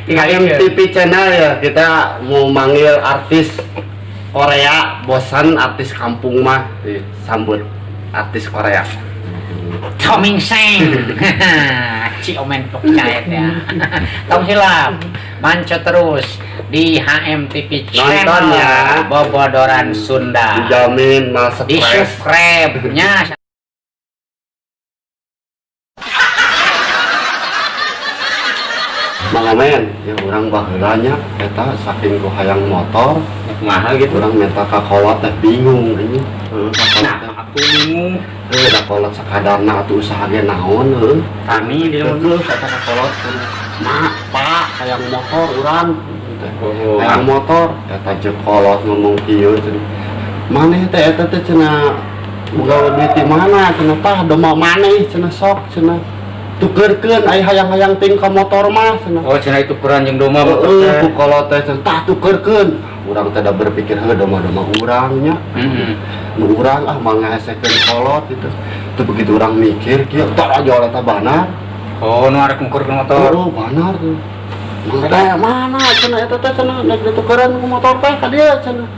HMTV channel ya, kita mau manggil artis Korea, bosan artis kampung mah, sambut artis Korea. Coming Seng. Ciomen percaya ya. Tong hilap. Manco terus di HMTV channel ya. Bobodoran Sunda. Dijamin mas Di subscribe-nya. Mangamen, ya orang baheulanya eta saking ku hayang motor, Mahal gitu. orang minta ka kolot teh bingung ini. Nah, aku bingung. Da kolot sakadarna atuh usaha ge naon heuh. Kami di Terus kata ka kolot, "Mak, Pak, hayang motor urang." Oh. Hayang motor, eta jeung kolot ngomong kieu cenah. Maneh teh eta teh cenah boga duit di mana cenah tah doma maneh cenah sok cenah. Tukerkeun ai hayang-hayang ting ka motor mah cenah. Oh, cenah itu kurang jeung doma Heeh, ku kolot teh cenah tah tukerkeun. Urang teh da berpikir heuh doma-doma urangnya. Nu urang ah mangahesekeun kolot itu. Teu begitu urang mikir kieu tok aja oleh tah banar. Oh, nu arek ngukurkeun motor. Oh, banar tuh. Mangga mana cenah eta teh cenah nek ditukeran ku motor teh ka dieu cenah.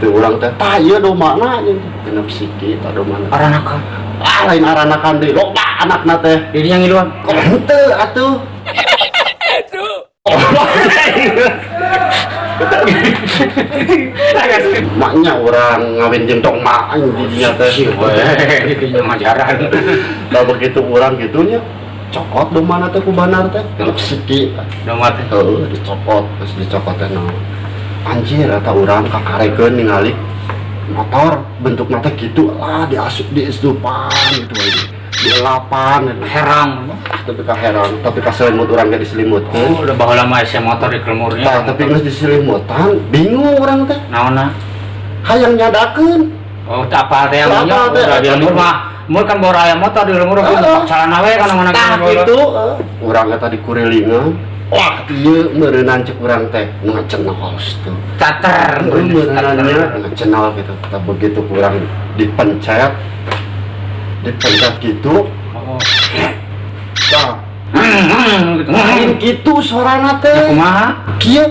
Teu urang teh tah ieu domana jeung genep siki tah domana. Aranakan. Ah lain aranakan deui loba anakna teh. Di dinya ngiluan. Kok henteu atuh. Maknya orang ngawin jeung tong mak aing di dinya teh. Di dinya majaran. Da begitu urang gitunya cokot domana teh ku banar teh genep siki. Doma teh. Heeh, dicopot, terus dicopot teh naon. Anjir eta urang kakarekeun ningali motor bentukna teh kitu lah diasup di istupan gitu aja. Dielapan Herang. tapi ka herang, tapi ka selimut urang ge diselimutkeun. Oh, udah baheula mah aya motor di kelemurnya. Tah, tapi geus diselimutan, bingung urang teh. Naonna? Hayang nyadakeun. Oh, teu apal teh nya. Apal teh. Udah di lemur mah. Mun kan bawa aya motor di lemur calana we kana mana Tah kitu, urang eta dikurilingan. Wah, ieu meureunnan cek urang teh nu ngacenos tuh. Cater. Meureunannya ngacenol gitu. Tah begitu urang dipencet gitu. Oh. Tah, Gitu. lain gitu suarana teh. Kumaha? Kieu.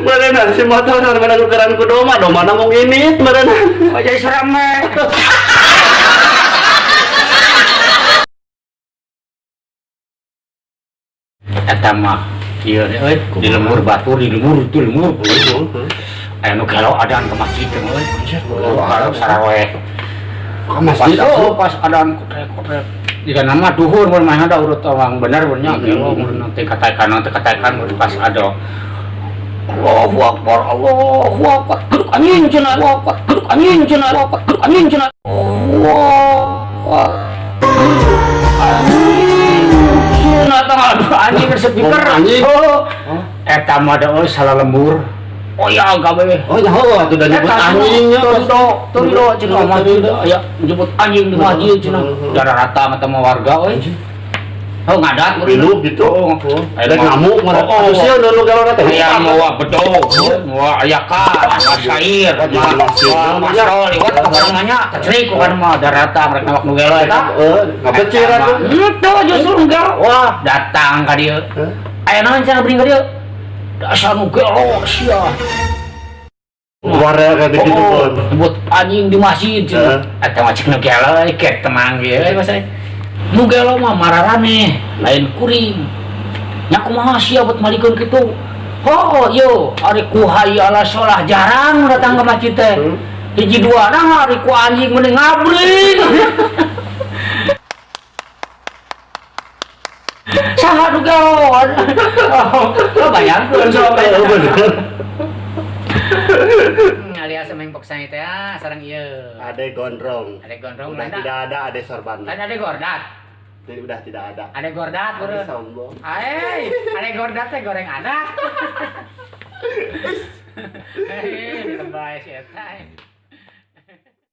Meureunnan si motor mana nukeran ku doma mah nginit meureunnan. Oh, jadi serem we. Eta mah ieu euy di lemur batur di lemur itu lemur. Aya nu gelo adaan ke masjid teh euy. Kalau saraweh. Ka masjid atuh. Pas adaan kotrek-kotrek. Jika nama duhur mun mah ada urut orang bener bener gelo mun nanti katakan pas ada. Allahu Akbar, Allahu Akbar. Geruk anjing cenah, Allahu Akbar. Geruk anjing cenah, Allahu Akbar. Geruk anjing cenah. Allahu Akbar. Cenah tanggal anjing speaker. Oh. Eta mah da euy salah lembur. Oh ya gawe. Oh ya atuh da nyebut anjingnya. Tuh cenah mah aya nyebut anjing di masjid cenah. Darah rata mata warga euy. Oh ngadat Bilu gitu. Ada ngamuk mah. Oh sia nu galona teh. Aya mau bedog, mau ayakan, masair, masol, liwat kabarangnya, tecrik kan mah darata mereka wak nu gelo eta. Ngabecir atuh. Itu justru enggak. Wah, datang ka dieu. Aya naon cenah bring ka dieu? Dasar nu gelo sia. Warga kayak gitu pun. Buat anjing di masjid cenah. Eta mah cek nu gelo ket temang ge masa. Nu gelo mah mararame, lain kuring. Nya kumaha sia buat malikeun kitu. Oh, yo, ari ku hayya ala sholah jarang datang ke masjid teh. Hiji dua nah ari ku anjing mending ngabring. Saha nu gelo. Oh, bayangkeun sok alias mengpok saya teh sareng ieu. Ade gondrong. Ade gondrong Udah tidak ada ade sorban. Kan ade gordat. Udah tidak ada. Ade gordat Ade beureun. sombong. Ade gordat teh goreng anak. Lebay si eta.